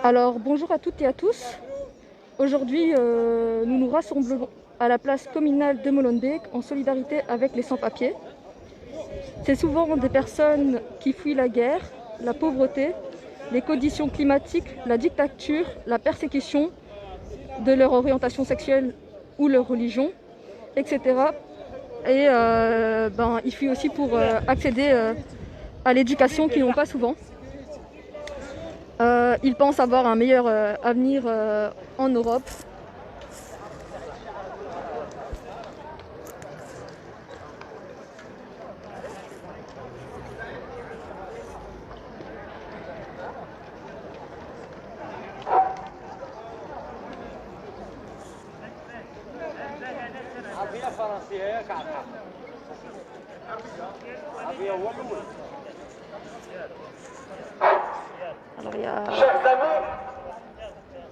Alors bonjour à toutes et à tous. Aujourd'hui, nous nous rassemblons à la place communale de Molenbeek en solidarité avec les sans-papiers. C'est souvent des personnes qui fuient la guerre, la pauvreté, les conditions climatiques, la dictature, la persécution de leur orientation sexuelle ou leur religion, etc. Et ils fuient aussi pour accéder à l'éducation qu'ils n'ont pas souvent. Ils pensent avoir un meilleur avenir en Europe. Chers amis,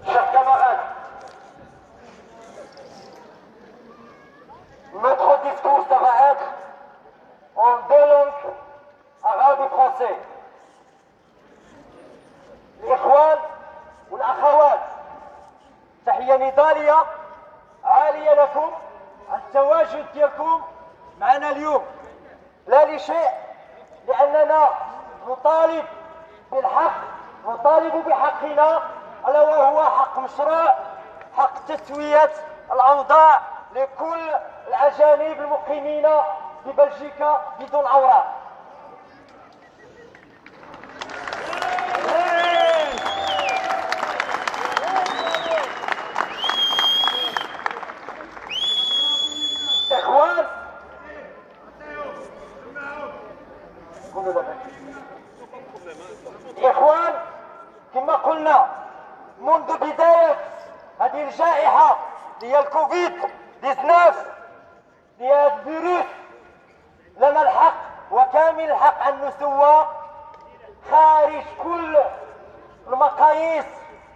chers camarades, notre discours, ça va être en deux langues, arabe et français. الإخوان والأخوات، تحية نضالية عالية لكم على التواجد ديالكم معنا اليوم، لا لشيء لأننا نطالب بالحق، نطالب بحقنا ألا وهو حق مشروع، حق تسوية الأوضاع لكل الأجانب المقيمين في بلجيكا بدون أوراق. إخوان، إخوان، كما قلنا منذ بداية هذه الجائحة هي الكوفيد 19 هي الفيروس، لنا الحق وكامل الحق أن نسوى خارج كل المقاييس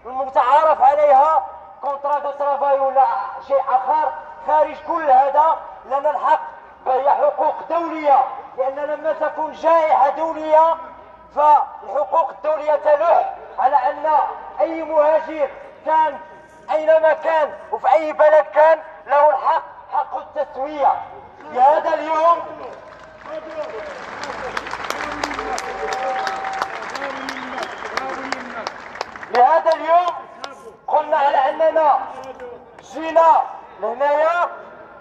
المتعارف عليها كونترا دو ترافاي ولا شيء آخر، خارج كل هذا لنا الحق، فهي حقوق دولية، لأن لما تكون جائحة دولية فالحقوق الدولية تلح على أن أي مهاجر كان أينما كان وفي أي بلد كان له الحق، حق التسوية. في هذا اليوم لهذا اليوم قلنا على أننا جينا لهنايا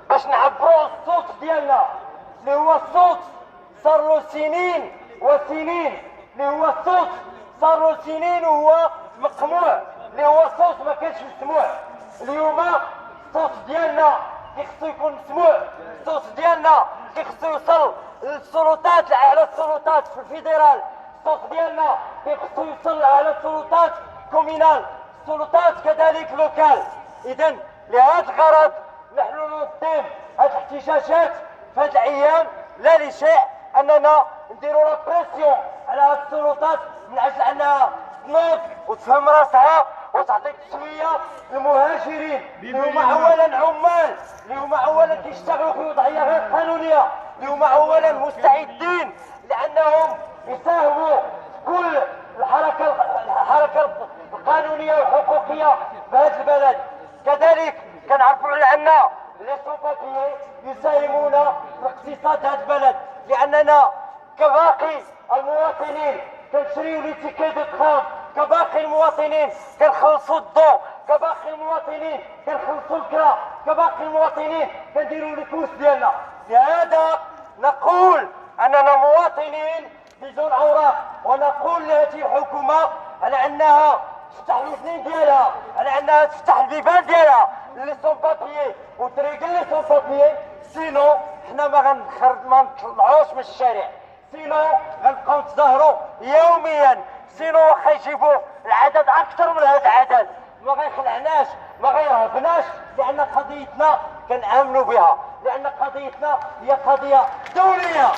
باش نعبروا الصوت ديالنا، اللي هو الصوت صار له سنين وسنين، اللي هو الصوت صار له سنين وهو مقموع، اللي هو صوت ما كانش مسموع. اليوم الصوت ديالنا كيخصو يكون مسموع، الصوت ديالنا كيخصو يوصل للسلطات، على السلطات في الفيدرال، الصوت ديالنا كيخصو يوصل على السلطات كومينال، السلطات كذلك لوكال. اذا لهذا الغرض نحن ننظم هذه الاحتجاجات في هذه الايام، لا لشيء اننا نديروا لا بريسيون على هذه السلطات من اجل انها تنوض وتفهم راسها وتعطي تسويه للمهاجرين اللي هما اولا عمال، اللي هما اولا كيشتغلوا في وضعيه غير قانونيه، اللي هما اولا مستعدين لانهم يساهموا كل الحركه القانونيه والحقوقيه في هذا البلد. كذلك كنعرفوا على ان لي سون يساهمون في اقتصاد هذا البلد، لاننا كباقي المواطنين كنشريو لي تيكي دو ترام، كباقي المواطنين كنخلصوا الضوء، كباقي المواطنين كنخلصوا الكرا، كباقي المواطنين كنديروا لي كوس ديالنا. لهذا نقول اننا مواطنين بدون اوراق، ونقول لهذه الحكومه على انها تفتح الاثنين ديالها، على انها تفتح البيبان ديالها لي سون بابيي وتريقل لي سون بابيي، سينو حنا ما نطلعوش من الشارع، سينو غنبقاو نتظاهروا يوميا، سينو واخا يجيبوا العدد اكثر من هذا العدد ما غيخلعناش، ما غيرهبناش، لان قضيتنا كنامنوا بها، لان قضيتنا هي قضيه دوليه.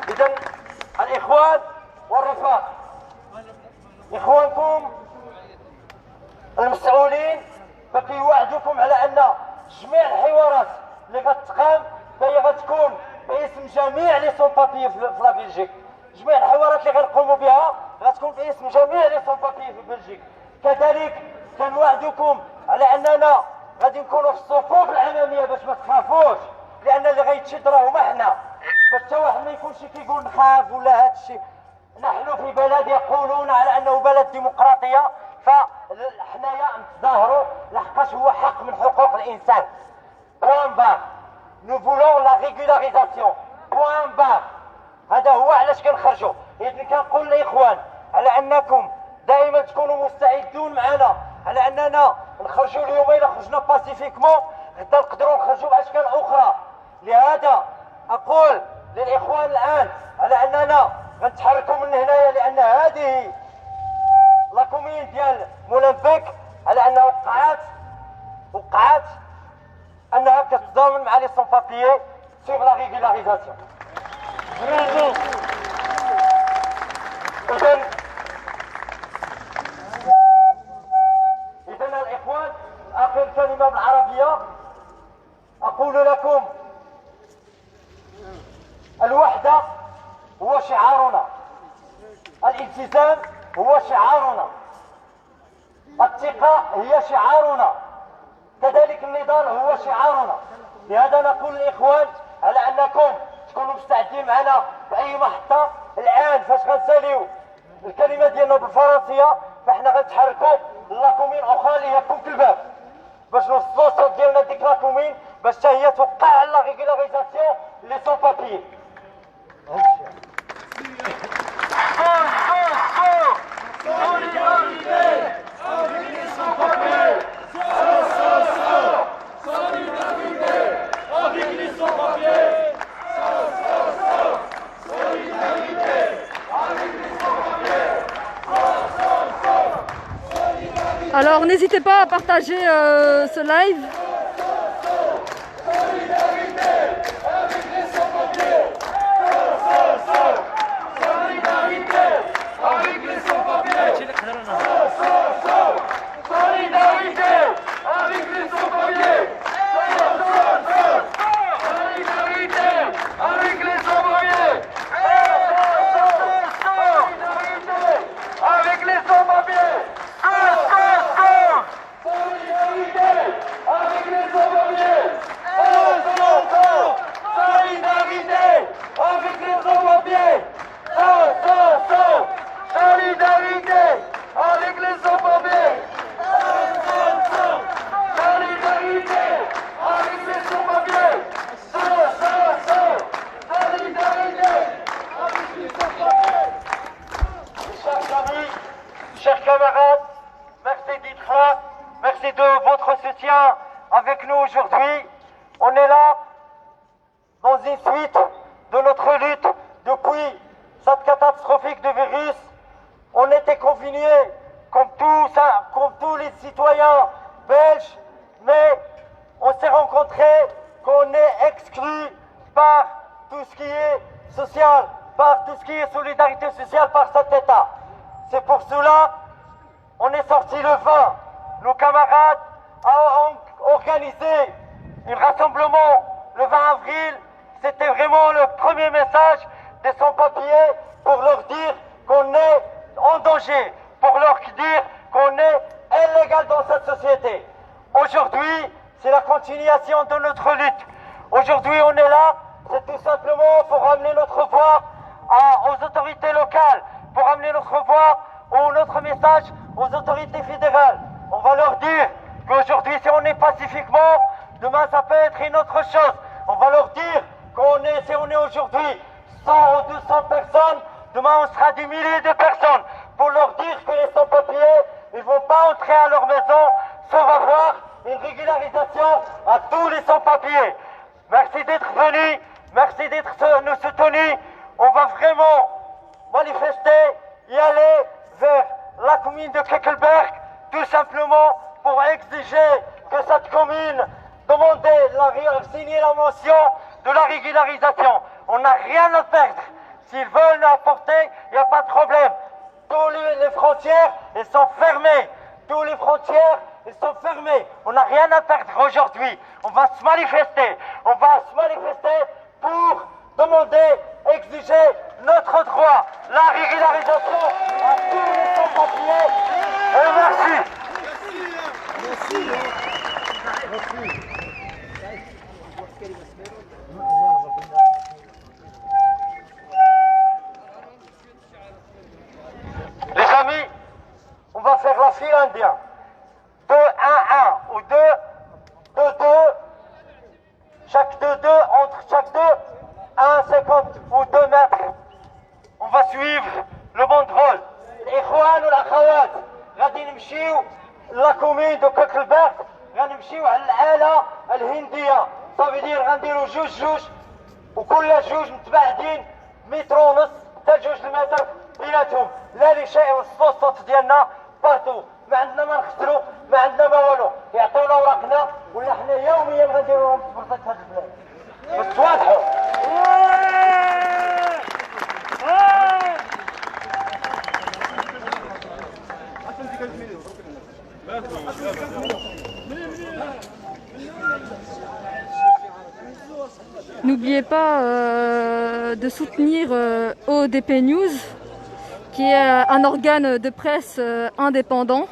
اذا الاخوان والرفاق، اخوانكم المسؤولين فكيوعدوكم على ان جميع الحوارات اللي غتقام فهي غتكون باسم جميع لي سون بابيي في لا بلجيك، جميع الحوارات اللي غنقوموا بها غتكون باسم جميع لي سون بابي في بلجيك. كذلك كنوعدكم على اننا غادي نكونوا في الصفوف الاماميه باش ما تخافوش، لان اللي غيتشد راه هما حنا، باش حتى واحد ما يكونش كيقول نخاف ولا هذا الشيء. نحن في بلد يقولون على انه بلد ديمقراطيه، فحنايا نتظاهروا لحقاش هو حق من حقوق الانسان. بوان بار. نو فولون لا ريغولاريزاسيون. بوان بار. هذا هو علاش كنخرجوا. اذا كنقول للاخوان على انكم دائما تكونوا مستعدون معنا على اننا نخرجوا اليوم. الا خرجنا باسيفيكمون غدا نقدروا نخرجوا باشكال اخرى. لهذا اقول للاخوان الان على اننا غنتحركوا من هنايا، لان هذه لا كومين ديال مولنبيك على انها وقعات انها كتتضامن مع لي سون بابيي سيغ لا ريغولاريزاسيون. برافو. إذن الإخوان، آخر كلمة بالعربية أقول لكم: الوحدة هو شعارنا، الالتزام هو شعارنا، الثقة هي شعارنا، كذلك النضال هو شعارنا. لهذا نقول للإخوان على أنكم تكونوا مستعدين معنا في أي محطة. الآن فاش غنساليو الكلمة ديالنا بالفرنسية فاحنا غنتحركوا لاكومين أخرى اللي هي كوك الباب باش نوصلوا الصوت ديالنا ديك لاكومين باش حتى هي توقع على لا ريغولاريزاسيون لي سون بابيي. Alors n'hésitez pas à partager ce live. Chers camarades, merci d'être là, merci de votre soutien avec nous aujourd'hui. On est là dans une suite de notre lutte depuis cette catastrophique de virus. On était confinés comme tous les citoyens belges, mais on s'est rencontrés qu'on est exclus par tout ce qui est social, par tout ce qui est solidarité sociale par cet État. C'est pour cela on est sorti le 20. Nos camarades ont organisé un rassemblement le 20 avril. C'était vraiment le premier message des sans-papiers pour leur dire qu'on est en danger, pour leur dire qu'on est illégal dans cette société. Aujourd'hui, c'est la continuation de notre lutte. Aujourd'hui, on est là, c'est tout simplement pour amener notre voix aux autorités locales, pour amener notre voix ou notre message aux autorités fédérales. On va leur dire qu'aujourd'hui, si on est pacifiquement, demain ça peut être une autre chose. On va leur dire si on est aujourd'hui 100 ou 200 personnes, demain on sera des milliers de personnes. Pour leur dire que les sans-papiers, ils ne vont pas entrer à leur maison sans avoir une régularisation à tous les sans-papiers. Merci d'être venus, merci d'être nous soutenus. On va vraiment manifester et aller vers la commune de Kekelberg, tout simplement pour exiger que cette commune signer la mention de la régularisation. On n'a rien à perdre. S'ils veulent nous apporter, il n'y a pas de problème. Toutes les frontières, elles sont fermées. Toutes les frontières, elles sont fermées. On n'a rien à perdre aujourd'hui. On va se manifester. On va se manifester pour demander exiger notre droit, la régularisation à tous les sans-papiers. Et merci. Les amis, on va faire la file indien. 2-1-1 ou 2-2-2. Chaque 2-2, entre chaque 2, 1,50 ou 2 mètres. On va suivre le banderole. الإخوان والأخوات غادي نمشيو لاكومين دو كوكلبرغ، غنمشيو على الآلة الهندية. صافي دير غنديرو جوج وكل جوج متباعدين متر ونص حتى 2 المتر بيناتهم، لا لشيء الصوت ديالنا بارتو. ما عندنا ما نخسرو، ما عندنا ما والو. يعطيونا اوراقنا ولا حنا يوميا غنديرو لهم فرصه هاد البلاد. بس تواضحوا. N'oubliez pas de soutenir ODP News, qui est un organe de presse indépendant.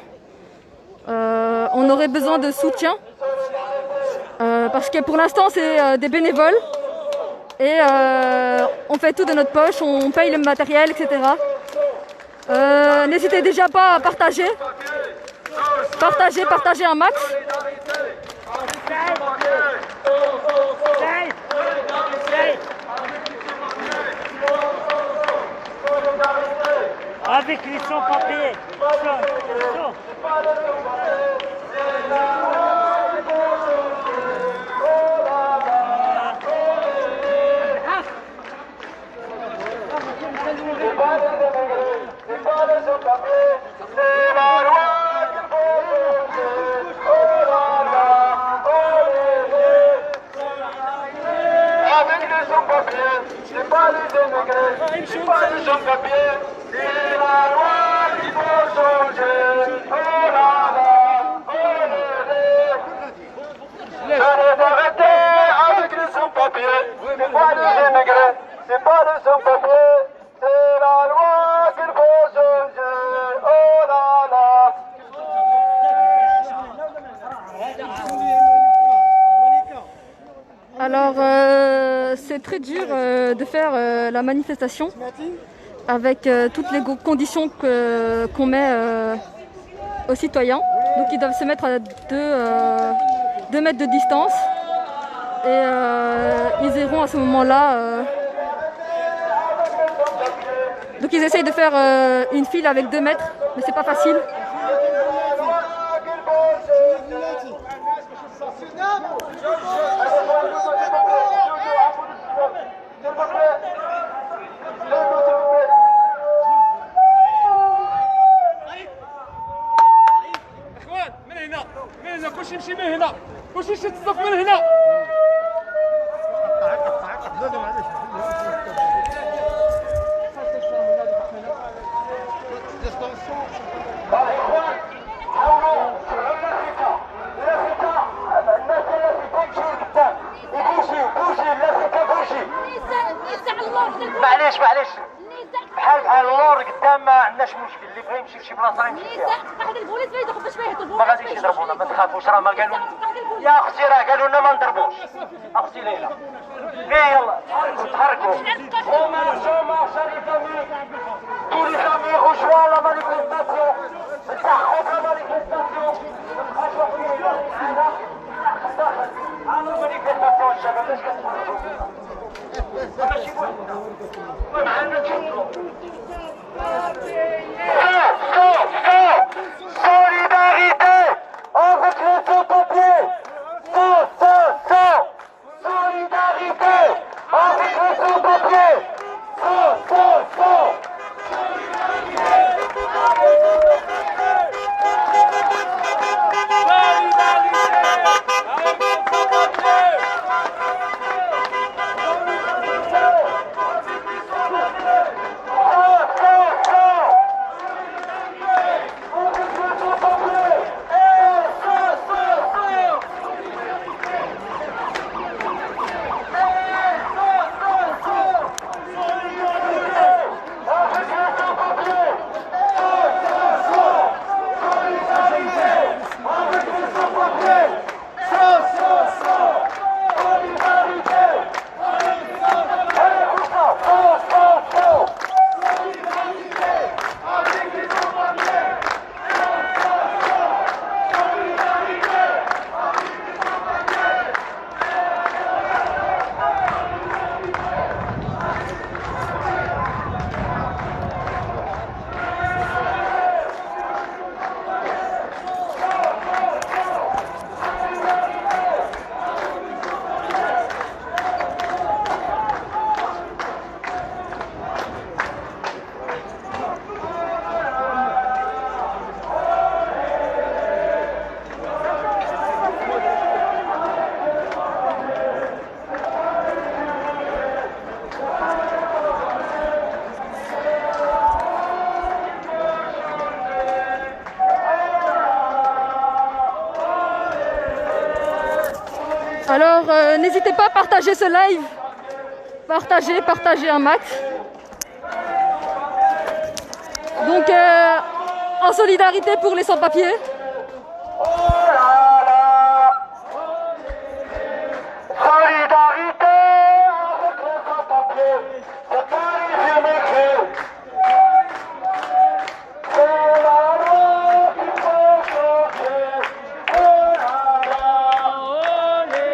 On aurait besoin de soutien parce que pour l'instant c'est des bénévoles et on fait tout de notre poche, on paye le matériel, etc. N'hésitez déjà pas à partager un max. Avec les sans-papiers. C'est pas les immigrés, c'est pas les sans-papiers, c'est la loi qu'il faut changer. Oh là là, oh là là. Allez arrêter avec les sans-papiers, c'est pas les immigrés, c'est pas les sans-papiers, c'est la loi qu'il faut changer. Oh là là. Alors, c'est très dur de faire la manifestation avec toutes les conditions qu'on met aux citoyens. Donc, ils doivent se mettre à 2 mètres de distance et ils iront à ce moment-là. Donc, ils essayent de faire une file avec 2 mètres, mais c'est pas facile. كلشي يمشي من هنا، كلشي يمشي تصف من هنا. معليش بحال اللور قدام ما عندناش مشكل، اللي بغى يمشي لشي بلاصه يمشي فيها. واحد البوليس ما يدخل باش ما يهضروا، ما غاديش يضربونا، ما تخافوش، راه ما قالوا يا اختي، راه قالوا لنا ما نضربوش. اختي ليلى يلا تحركوا. هما tous les amis rejoignent la manifestation. تحقق la manifestation. على manifestation الشباب اش كتفرجوا؟ ماشي مهم عندنا تشوفوا. Solidarité avec les sans-papiers. Solidarité avec les sans-papiers. Alors n'hésitez pas à partager ce live. Partagez un max. Donc en solidarité pour les sans-papiers. Solidarité avec les sans-papiers, c'est pas les métiers. C'est la loi qu'il faut changer. Oh là là, oh les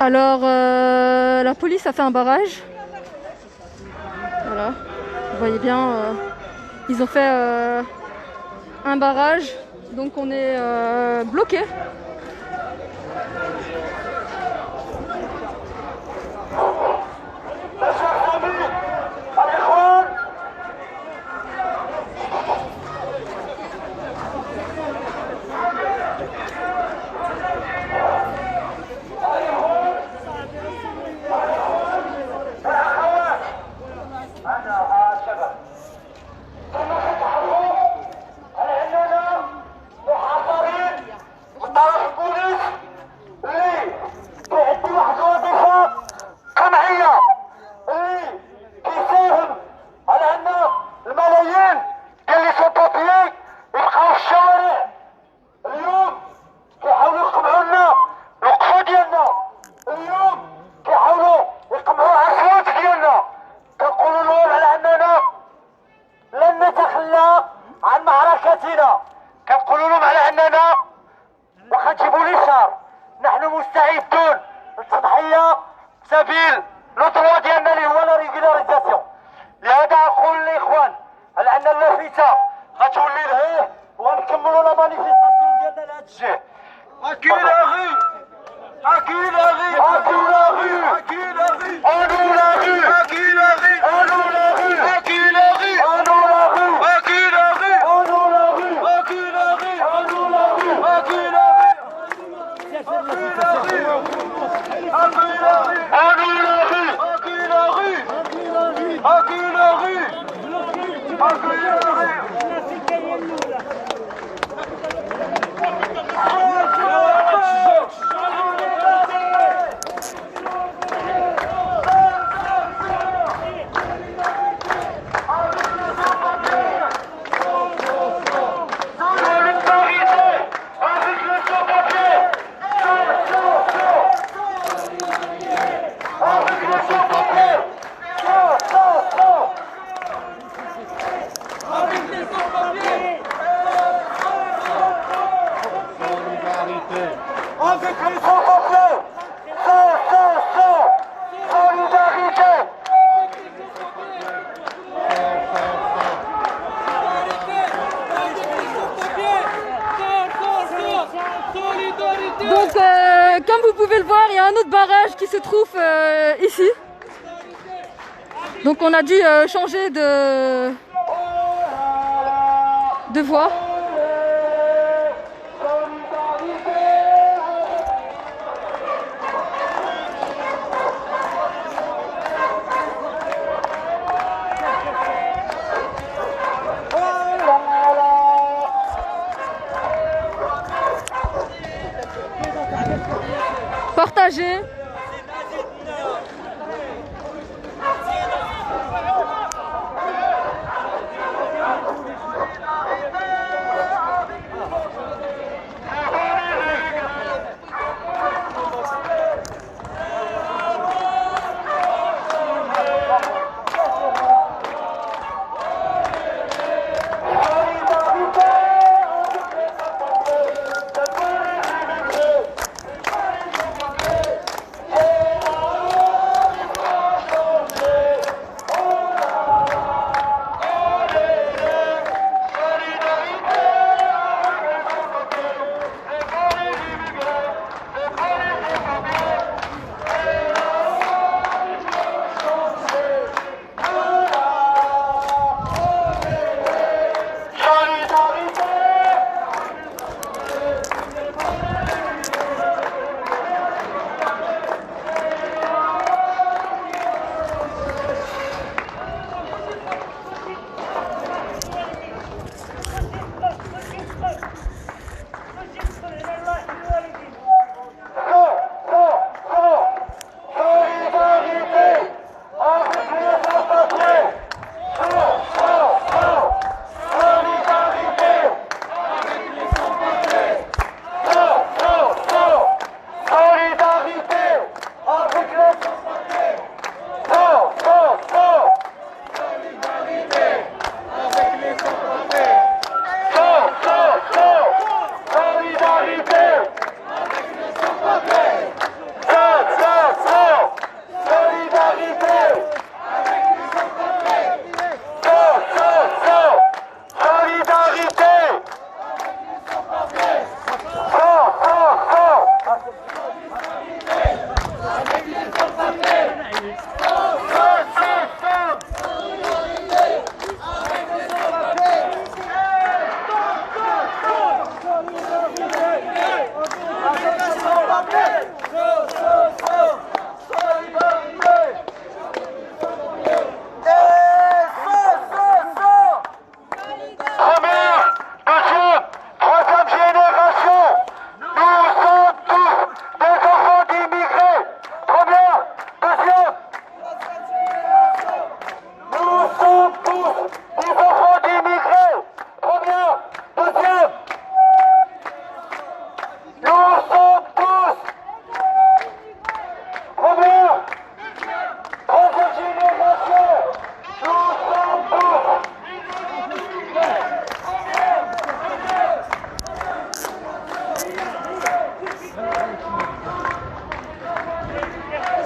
Alors la police a fait un barrage. Voilà, vous voyez bien, ils ont fait un barrage, donc on est bloqué. عن معركتنا كنقولوا لهم على اننا واخا تجيبوا لي الشهر نحن مستعدون للتضحيه سبيل لو دروا ديالنا اللي هو لا ريغولاريزاسيون. لهذا اقول للاخوان على ان اللافته غتولي لهيه ونكملوا لا مانيفيستاسيون ديالنا لهذا الشيء. اكي لا غي اكي لا غي اكي لا غي اكي لا غي اكي لا غي اكي لا غي اكي لا غي Avec les sans-papiers, solidarité. Donc, comme vous pouvez le voir, il y a un autre barrage qui se trouve ici. Donc, on a dû changer de voie. Partagez.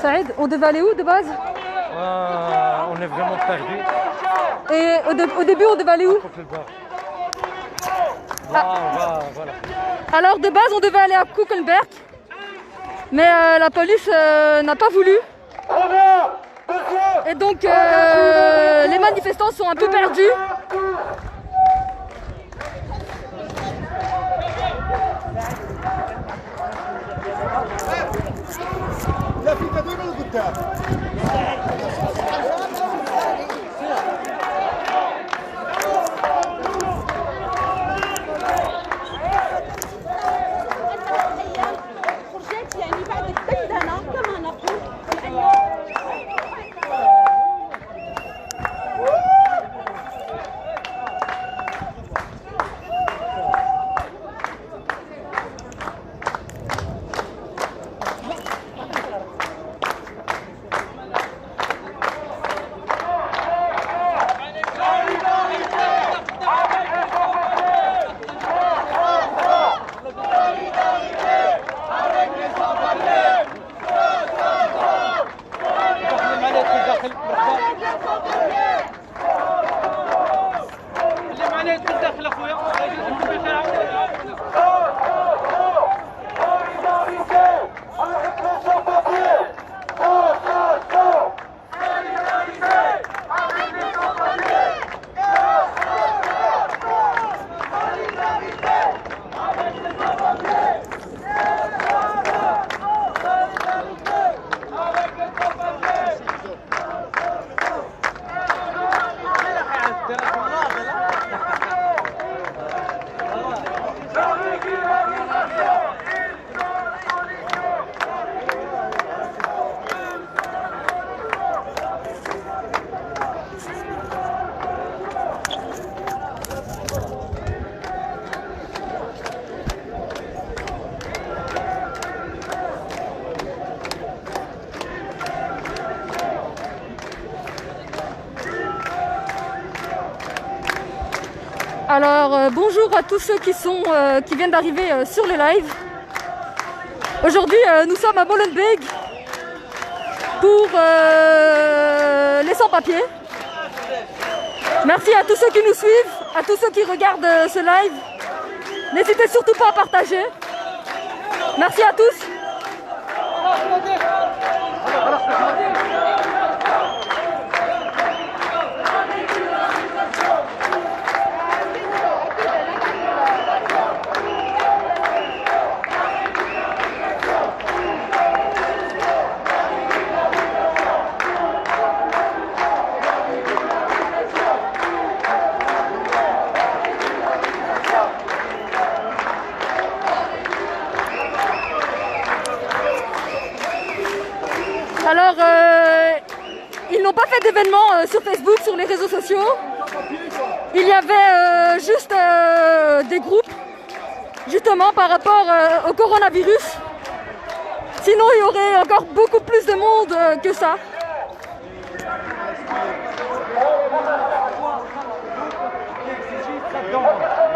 Saïd, on devait aller où de base? On est vraiment perdu. Et au début, on devait aller où? Voilà. Alors de base, on devait aller à Kuckelberg, mais la police n'a pas voulu. Et donc, les manifestants sont un peu perdus. Alors bonjour à tous ceux qui viennent d'arriver sur le live. Aujourd'hui nous sommes à Molenbeek pour les sans-papiers. Merci à tous ceux qui nous suivent, à tous ceux qui regardent ce live. N'hésitez surtout pas à partager. Merci à tous. Alors, ils n'ont pas fait d'événement sur Facebook, sur les réseaux sociaux. Il y avait juste des groupes, justement par rapport au coronavirus. Sinon, il y aurait encore beaucoup plus de monde que ça.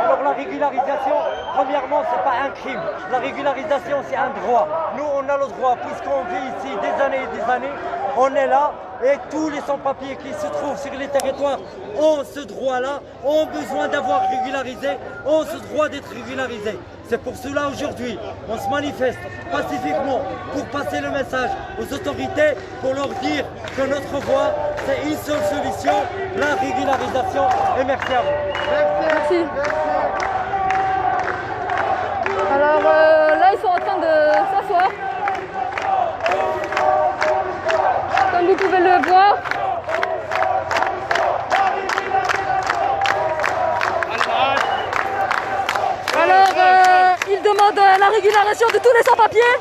Alors la régularisation, premièrement, c'est pas un crime. La régularisation, c'est un droit. Nous, on a le droit, puisqu'on vit ici des années et des années, on est là, et tous les sans-papiers qui se trouvent sur les territoires ont ce droit-là, ont besoin d'avoir régularisé, ont ce droit d'être régularisés. C'est pour cela aujourd'hui, on se manifeste pacifiquement pour passer le message aux autorités, pour leur dire que notre voie, c'est une seule solution, la régularisation. Et merci à vous. Merci. Alors là, ils sont en train de s'asseoir. Comme vous pouvez le voir. Alors, ils demandent la régularisation de tous les sans-papiers.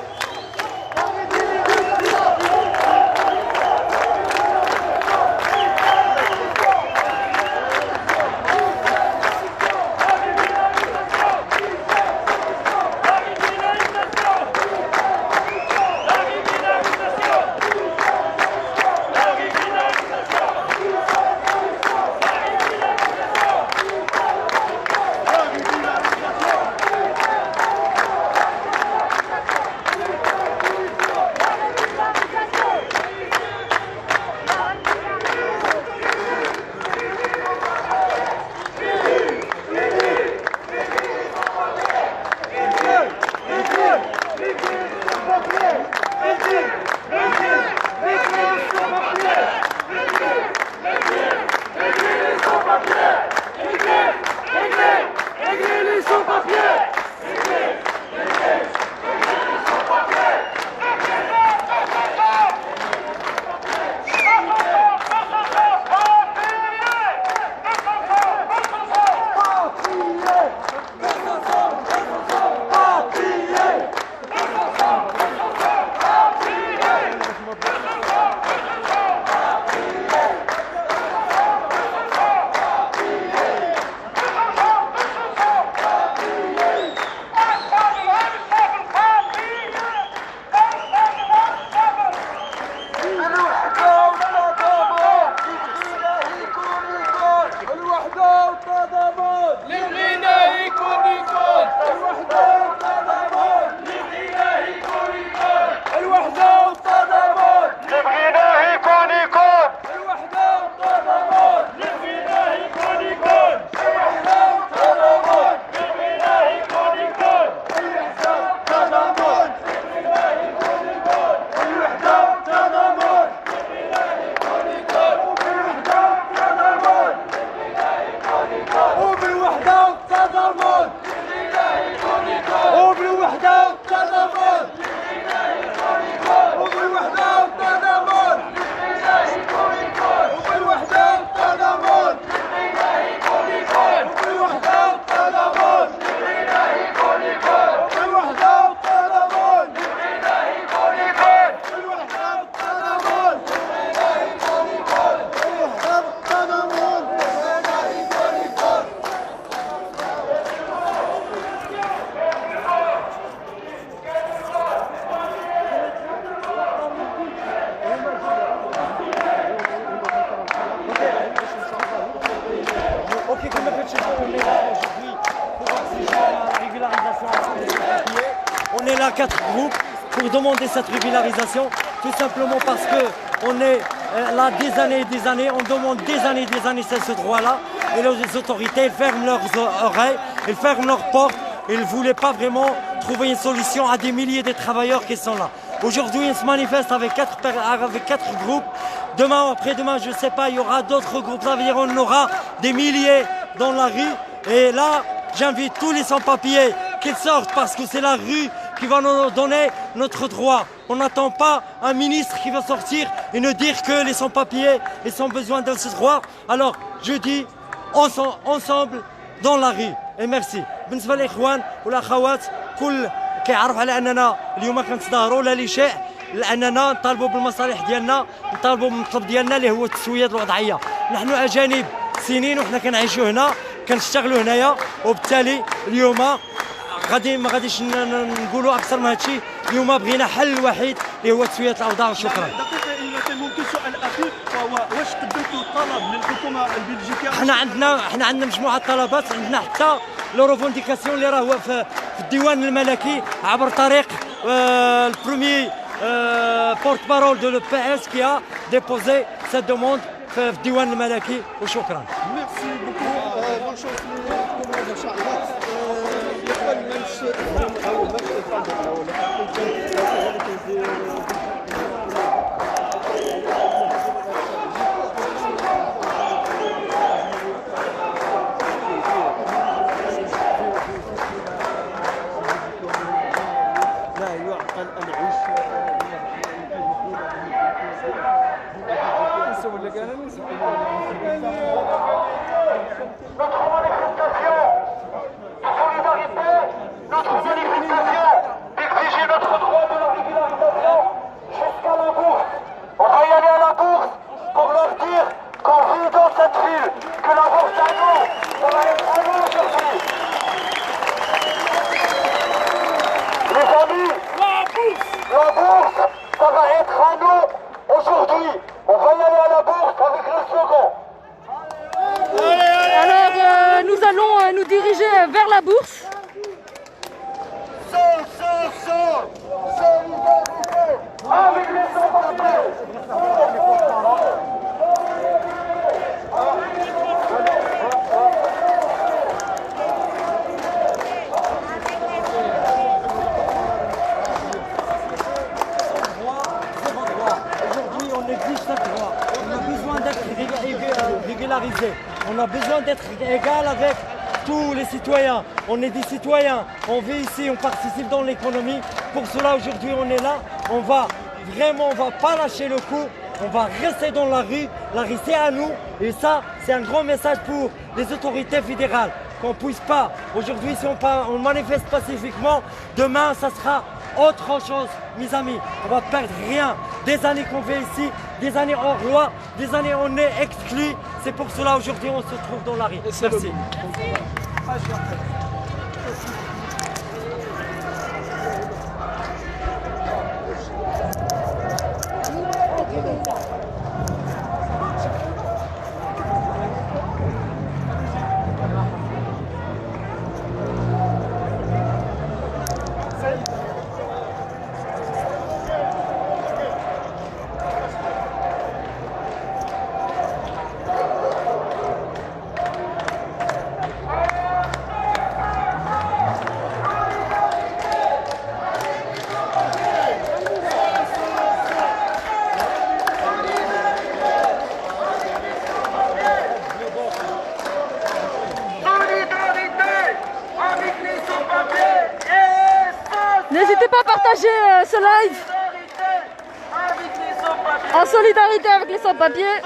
Okay, come on, picture. est là 4 groupes pour demander cette régularisation, tout simplement parce qu'on est là des années et des années, on demande des années ce droit-là, et les autorités elles ferment leurs oreilles, elles ferment leurs portes, elles ne voulaient pas vraiment trouver une solution à des milliers de travailleurs qui sont là. Aujourd'hui, on se manifeste avec 4 groupes. Demain, après-demain, je ne sais pas, il y aura d'autres groupes. Ça veut dire qu'on aura des milliers dans la rue. Et là, j'invite tous les sans-papiers qu'ils sortent parce que c'est la rue qui va nous donner notre droit. On n'attend pas un ministre qui va sortir et nous dire que les sans-papiers ils ont besoin de ce droit. Alors, je dis, ensemble dans la rue. Et merci. بالنسبة للإخوان والأخوات كل كيعرف على أننا اليوم كنتظاهروا لا لشيء لأننا نطالبوا بالمصالح ديالنا نطالبوا بالمطلب ديالنا اللي هو التسوية الوضعية. نحن أجانب سنين وحنا كنعيشوا هنا كنشتغلوا هنايا وبالتالي اليوم ما غاديش نقولوا أكثر من هادشي. اليوم بغينا حل وحيد اللي هو تسوية الأوضاع وشكرا. دقيقة إن كان ممكن سؤال أخير وهو واش قدمتوا طلب للحكومة البلجيكية؟ حنا عندنا مجموعة طلبات عندنا حتى لو ريفونديكاسيون اللي راه في الديوان الملكي عبر طريق البروميي بورت بارول دو لو بي اس كي ا ديبوزي سا دوموند في الديوان الملكي وشكرا. ميرسي بوكو بون شونس للحكومة إن شاء الله. لا يعقل العيش Notre manifestation d'exiger notre droit de la régularisation jusqu'à la bourse. On va y aller à la bourse pour leur dire qu'on vit dans cette ville, que la bourse à nous, ça va être à nous aujourd'hui. Les amis, la bourse, ça va être à nous aujourd'hui. On va y aller à la bourse avec le slogan. Alors, nous allons nous diriger vers la bourse. Avec les sans-papiers. Aujourd'hui, on exige ce droit. On a besoin d'être régularisé. On a besoin d'être égal avec tous les citoyens. On est des citoyens. On vit ici, on participe dans l'économie. Pour cela, aujourd'hui, on est là. On va pas lâcher le coup. On va rester dans la rue. La rue, c'est à nous. Et ça, c'est un grand message pour les autorités fédérales. Qu'on puisse pas. Aujourd'hui, si on manifeste pacifiquement, demain, ça sera autre chose, mes amis. On va perdre rien. Des années qu'on fait ici, des années hors loi, des années on est exclus. C'est pour cela aujourd'hui on se trouve dans la rue. Merci. N'hésitez pas à partager ce live en solidarité avec les sans-papiers.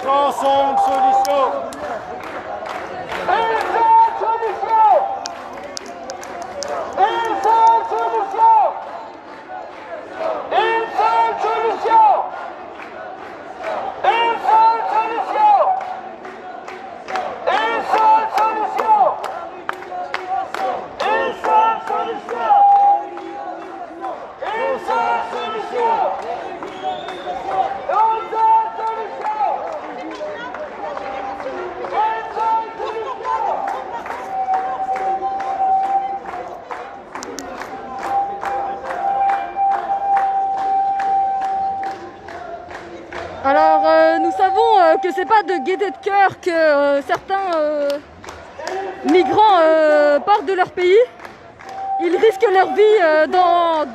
Ensemble, solution. Une seule solution. Une seule solution. Une seule solution. Une seule solution. Une seule solution. Une seule solution. Une seule solution. Alors, nous savons que c'est pas de gaieté de cœur que certains migrants partent de leur pays. Ils risquent leur vie dans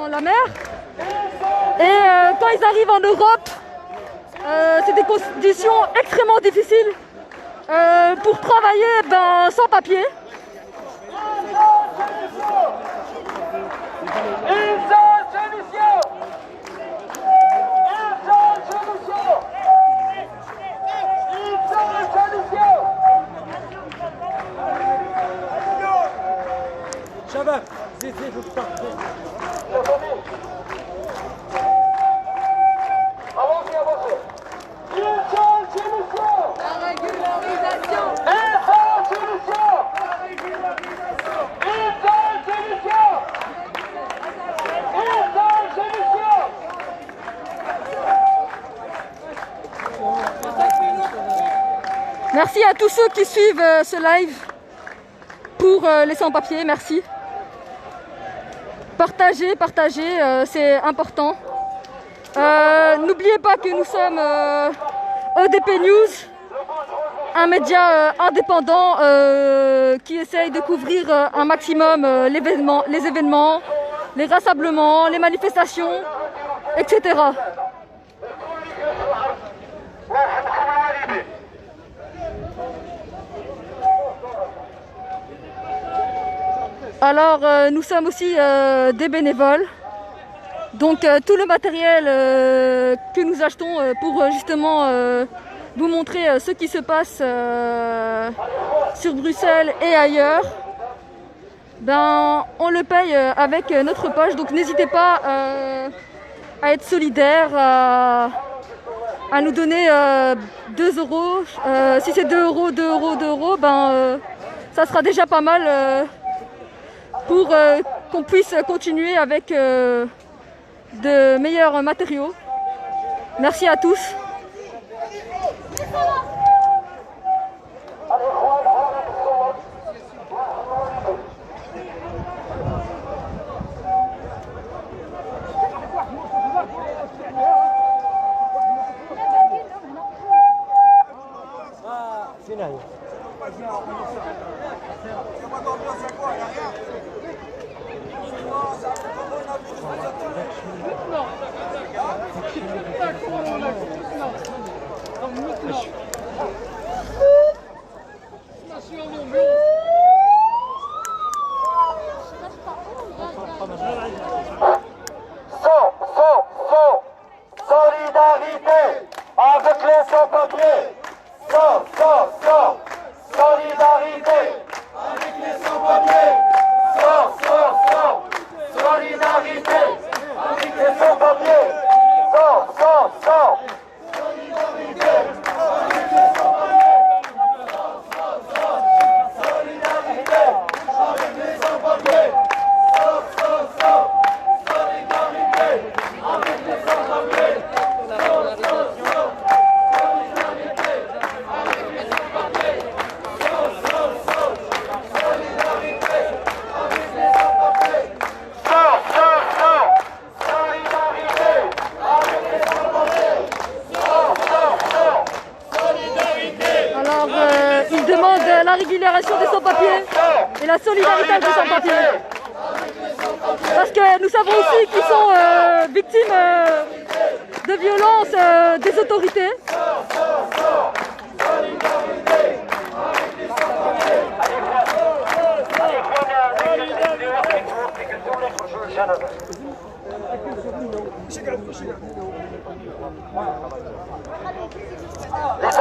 la mer. Et quand ils arrivent en Europe, c'est des conditions extrêmement difficiles pour travailler sans papier. Une seule solution. Une seule solution. Une seule solution. شباب زيد زيد الضغط. Allons-y, avancez. Une seule solution. La régularisation. Une seule solution. Une seule solution. Une seule solution. Merci à tous ceux qui suivent ce live pour les sans-papiers, merci. Partagez, c'est important. N'oubliez pas que nous sommes EDP News, un média indépendant qui essaye de couvrir un maximum les événements, les rassemblements, les manifestations, etc. Alors, nous sommes aussi des bénévoles. Donc, tout le matériel que nous achetons pour justement vous montrer ce qui se passe sur Bruxelles et ailleurs, on le paye avec notre poche. Donc, n'hésitez pas à être solidaire, à nous donner 2 euros. Si c'est 2 euros, 2 euros, 2 euros, ça sera déjà pas mal pour qu'on puisse continuer avec de meilleurs matériaux. Merci à tous. Solidarité avec les sans-papiers. Solidarité avec les sans-papiers. Solidarité avec les sans-papiers. Solidarité avec les sans-papiers. Solidarité avec les sans-papiers. Solidarité avec les sans-papiers. Alors, ils demandent la régularisation des sans-papiers et la solidarité des sans-papiers. Parce que nous savons aussi qu'ils sont victimes de violences des autorités. Les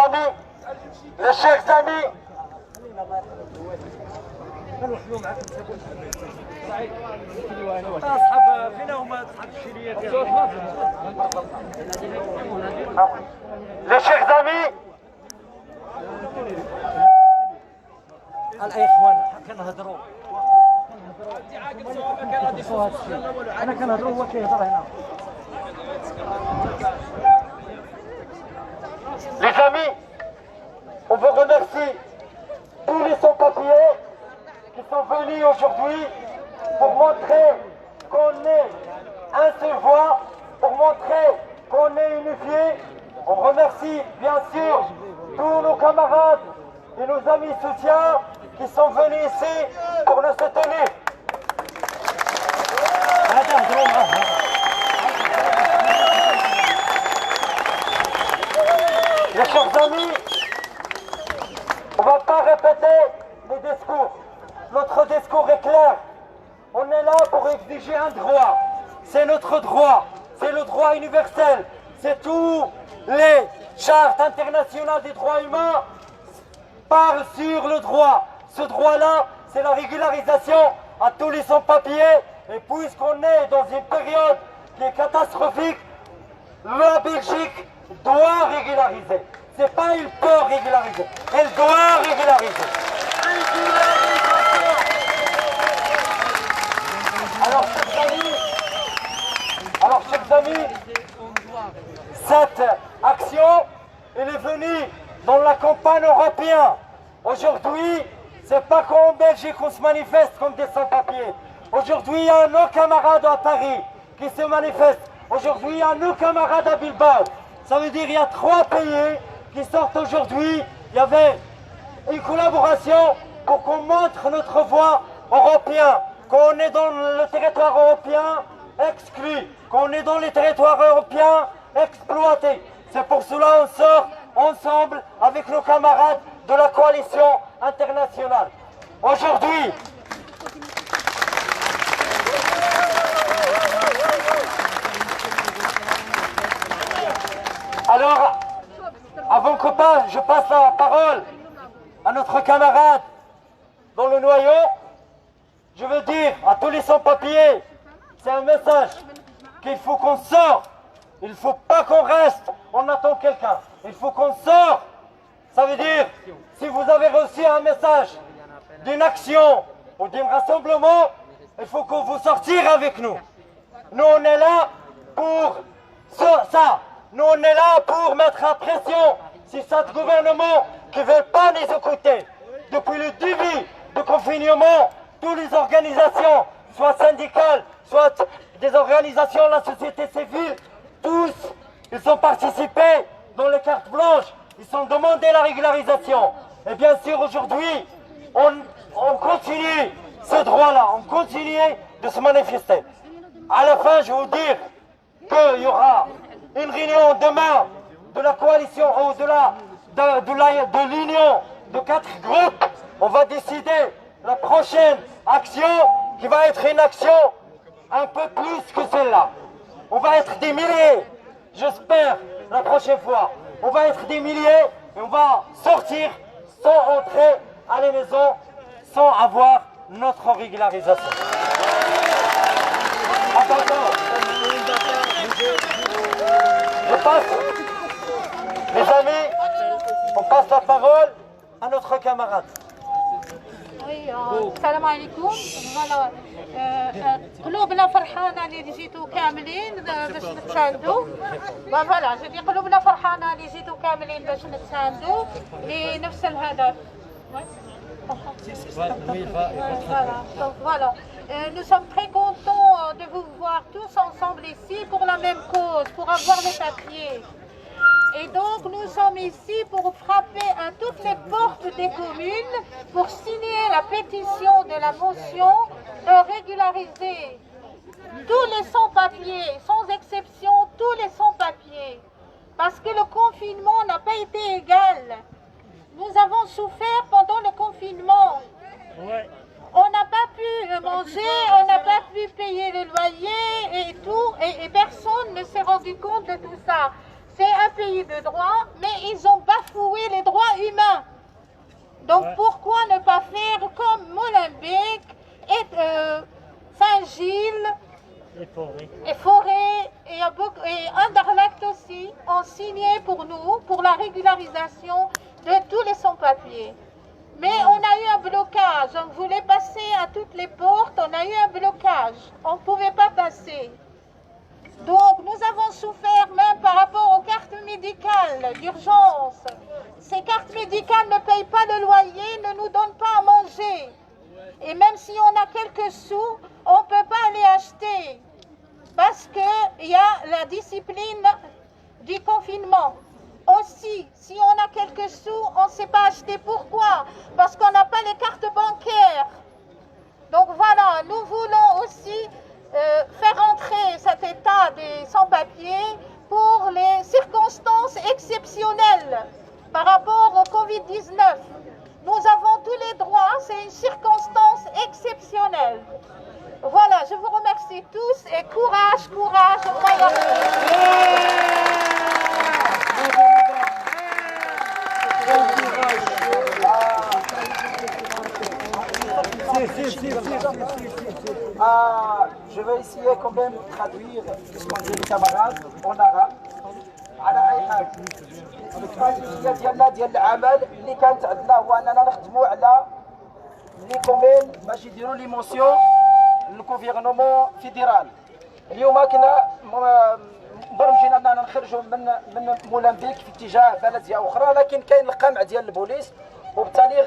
amis, les chers amis, اصحاب فينا هما اصحاب الشريه ديالهم les chers amis, الاخوان كنهضروا انا كنهضروا هو كيهضر هنا les amis, on veut remercier tous les sans-papiers qui sont venus aujourd'hui pour montrer qu'on est un seul voix, pour montrer qu'on est unifiés. On remercie bien sûr tous nos camarades et nos amis soutiens qui sont venus ici pour nous soutenir. Les chers amis, on ne va pas répéter les discours. Notre discours est clair. On est là pour exiger un droit. C'est notre droit. C'est le droit universel. C'est tous les chartes internationales des droits humains parlent sur le droit. Ce droit-là, c'est la régularisation à tous les sans-papiers. Et puisqu'on est dans une période qui est catastrophique, la Belgique doit régulariser. C'est pas il peut régulariser, elle doit régulariser. Alors chers amis, cette action, elle est venue dans la campagne européenne. Aujourd'hui, c'est pas qu'en Belgique on se manifeste comme des sans-papiers. Aujourd'hui, il y a nos camarades à Paris qui se manifestent. Aujourd'hui, il y a nos camarades à Bilbao. Ça veut dire qu'il y a 3 pays qui sortent aujourd'hui. Il y avait une collaboration pour qu'on montre notre voix européenne, qu'on est dans le territoire européen exclu, qu'on est dans les territoires européens exploités. C'est pour cela qu'on sort ensemble avec nos camarades de la coalition internationale. Aujourd'hui, alors, avant que je passe la parole à notre camarade dans le noyau, je veux dire à tous les sans-papiers, c'est un message qu'il faut qu'on sorte. Il ne faut pas qu'on reste, on attend quelqu'un. Il faut qu'on sorte. Ça veut dire, si vous avez reçu un message d'une action ou d'un rassemblement, il faut que vous sortiez avec nous. Nous, on est là pour ça. Nous, on est là pour mettre la pression sur ce gouvernement qui ne veut pas nous écouter. Depuis le début du confinement, toutes les organisations, soit syndicales, soit des organisations de la société civile, tous, ils ont participé dans les cartes blanches. Ils ont demandé la régularisation. Et bien sûr, aujourd'hui, on continue ce droit-là. On continue de se manifester. À la fin, je vais vous dire qu'il y aura une réunion demain de la coalition ou de l'union de 4 groupes. On va décider la prochaine action qui va être une action un peu plus que celle-là. On va être des milliers, j'espère, la prochaine fois. On va être des milliers et on va sortir sans entrer à la maison, sans avoir notre régularisation. Attends. Je passe, les amis, on passe la parole à notre camarade. السلام عليكم. فوالا قلوبنا فرحانه اللي جيتوا كاملين باش نتساندوا. فوالا جدي قلوبنا فرحانه اللي جيتوا كاملين باش نتساندوا لنفس الهدف. Voilà. Nous sommes très contents de vous voir tous ensemble ici pour la même cause, pour avoir les papiers. Et donc nous sommes ici pour frapper à toutes les portes des communes pour signer la pétition de la motion de régulariser tous les sans-papiers, sans exception tous les sans-papiers. Parce que le confinement n'a pas été égal. Nous avons souffert pendant le confinement. On n'a pas pu manger, on n'a pas pu payer le loyer et tout. et personne ne s'est rendu compte de tout ça. C'est un pays de droit, mais ils ont bafoué les droits humains. Donc pourquoi ne pas faire comme Molenbeek et Saint-Gilles et Forêt et Anderlecht aussi ont signé pour nous, pour la régularisation de tous les sans-papiers. Mais on a eu un blocage, on voulait passer à toutes les portes, on a eu un blocage, on ne pouvait pas passer. Donc nous avons souffert même par rapport aux cartes médicales d'urgence. Ces cartes médicales ne payent pas le loyer, ne nous donnent pas à manger. Et même si on a quelques sous, on ne peut pas aller acheter. Parce qu'il y a la discipline du confinement. Aussi, si on a quelques sous, on ne sait pas acheter. Pourquoi? Parce qu'on n'a pas les cartes bancaires. Donc voilà, nous voulons aussi faire entrer cet état des sans-papiers pour les circonstances exceptionnelles par rapport au Covid-19. Nous avons tous les droits, c'est une circonstance exceptionnelle. Voilà, je vous remercie tous et courage, courage au Je vais essayer quand même de traduire ce qu'ont dit les camarades en arabe. على اي حال الاستراتيجيه ديالنا ديال العمل اللي كانت عندنا هو اننا نخدموا على لي كومين باش يديروا لي موسيون للغوفرنمون فيدرال. اليوم كنا مبرمجين اننا نخرجوا من مولنبيك في اتجاه بلديه اخرى، لكن كاين القمع ديال البوليس وبالتالي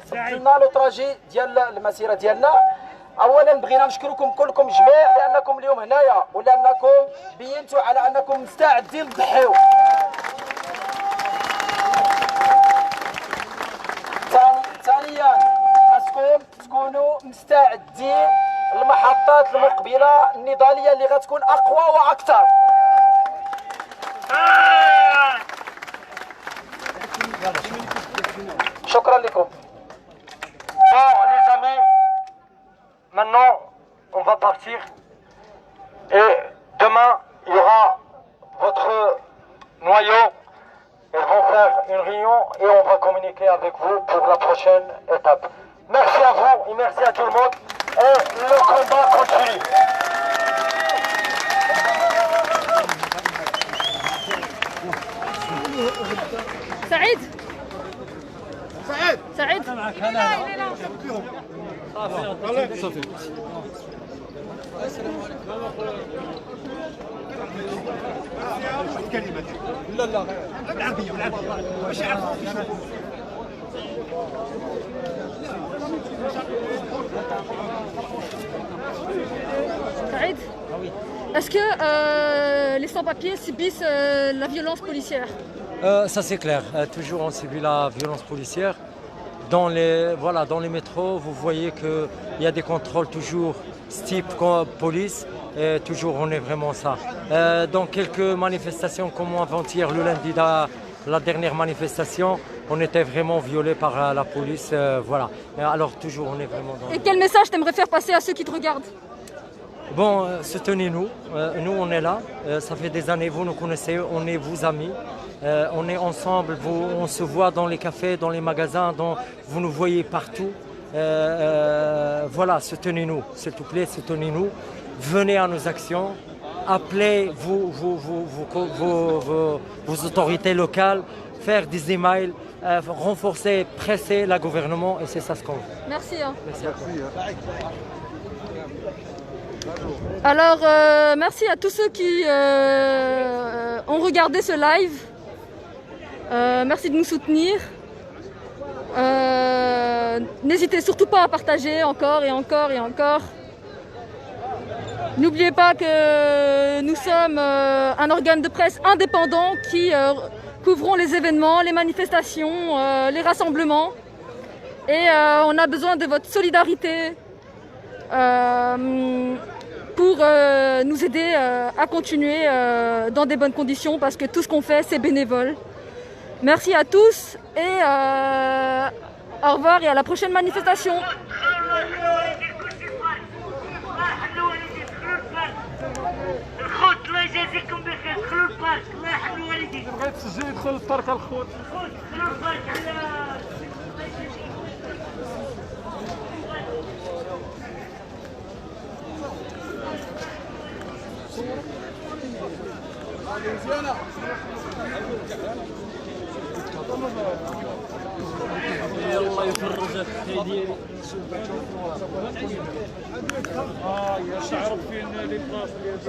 سجلنا لو تراجي ديال المسيره ديالنا. اولا بغينا نشكركم كلكم جميع لانكم اليوم هنايا ولانكم بينتوا على انكم مستعدين تضحيو. ثانيا خاصكم تكونوا مستعدين للمحطات المقبله النضاليه اللي غتكون اقوى واكثر. شكرا لكم. Bon, les amis, maintenant, on va partir. Et demain, il y aura votre noyau. Ils vont faire une réunion et on va communiquer avec vous pour la prochaine étape. Merci à vous et merci à tout le monde. Et le combat continue. سعيد سعيد لا لا بالعربيه باش يعرفوا Saïd, est-ce que les sans-papiers subissent la violence policière? Ça c'est clair, toujours on subit la violence policière. Dans les métros, vous voyez qu'il y a des contrôles toujours type police, et toujours on est vraiment ça. Dans quelques manifestations comme avant-hier, le lundi, la dernière manifestation, on était vraiment violés par la police, voilà. Alors toujours on est vraiment dans... Et quel message t'aimerais faire passer à ceux qui te regardent? Bon, soutenez-nous, nous on est là, ça fait des années, vous nous connaissez, on est vos amis. On est ensemble, on se voit dans les cafés, dans les magasins, vous nous voyez partout. Voilà, soutenez-nous, s'il vous plaît, soutenez-nous. Venez à nos actions, appelez vos autorités locales, faire des emails, renforcer, presser le gouvernement et c'est ça ce qu'on veut. Merci. Hein. Merci à toi. Alors, merci à tous ceux qui ont regardé ce live. Merci de nous soutenir. N'hésitez surtout pas à partager encore et encore et encore. N'oubliez pas que nous sommes un organe de presse indépendant qui couvrons les événements, les manifestations, les rassemblements. Et on a besoin de votre solidarité pour nous aider à continuer dans des bonnes conditions parce que tout ce qu'on fait, c'est bénévole. Merci à tous et au revoir et à la prochaine manifestation. الفرق الخوت. الله يفرجك ديالي. يا شعرت فين لي بلاص ديال